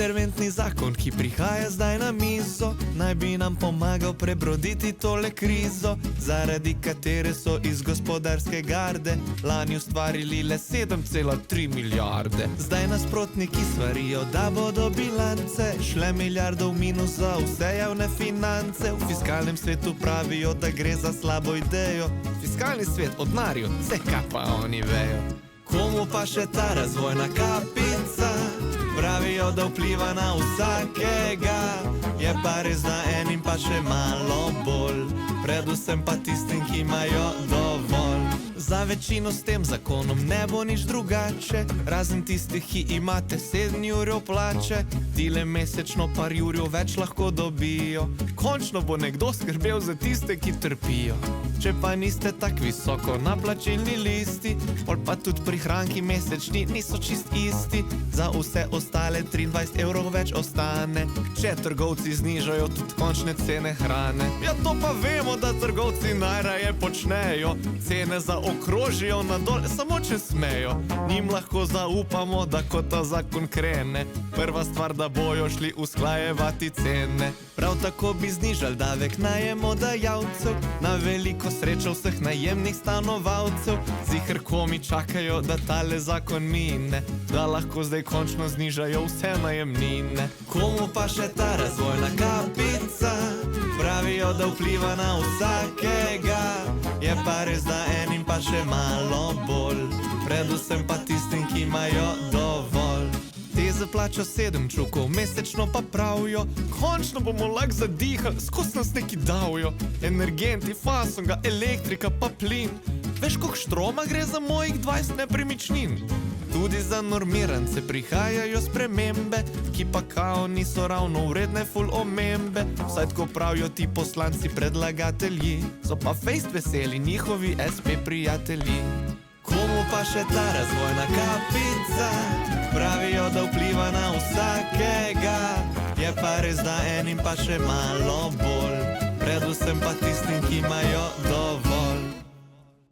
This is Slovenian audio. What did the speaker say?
Interventni zakon, ki prihaja zdaj na mizo, naj bi nam pomagal prebroditi tole krizo, zaradi katere so iz gospodarske garde lani ustvarili le 7,3 milijarde. Zdaj nasprotniki svarijo, da bodo bilance šle milijardo v minus za vse javne finance. V fiskalnem svetu pravijo, da gre za slabo idejo. Fiskalni svet od denarju, vse kaj pa oni vejo. Komu pa še ta razvojna kapica? Pravijo, da vpliva na vsakega, je pa res na enim pa še malo bolj, predvsem pa tistim, ki imajo dovolj. Za večino s tem zakonom ne bo nič drugače, razen tistih, ki imate 7 jurjev plače. Tile mesečno par jurjev več lahko dobijo, končno bo nekdo skrbel za tiste, ki trpijo. Če pa niste tak visoko na plačilni listi, pol pa tudi prihranki mesečni niso čist isti. Za vse ostale 23 evrov več ostane, če trgovci znižajo tudi končne cene hrane. Ja, to pa vemo, da trgovci najraje počnejo, cene zaokrožijo nadol, samo če smejo. Njim lahko zaupamo, da ko ta zakon krene, prva stvar, da bojo šli usklajevati cene. Prav tako bi znižali davek najemodajalcev, na veliko srečo vseh najemnih stanovalcev. Ziher komi čakajo, da tale zakon mine, da lahko zdaj končno znižajo vse najemnine. Komu pa še ta razvojna kapica? Pravijo, da vpliva na vsakega, je pa res da enim pa še malo bolj, predvsem pa tistim, ki imajo dovolj. Te zaplačo 7 čukov, mesečno pa pravijo, končno bomo lahko zadihali, skozi nas neki davijo. Energenti, fasonga, elektrika pa plin, veš koliko štroma gre za mojih 20 nepremičnin. Tudi za normirance prihajajo spremembe, ki pa kao niso ravno vredne ful omembe. Vsaj tako pravijo ti poslanci predlagatelji, so pa fejst veseli njihovi SP prijatelji. Komu pa še ta razvojna kapica? Pravijo, da vpliva na vsakega, je pa res da enim pa še malo bolj, predvsem pa tistim, ki imajo dovolj.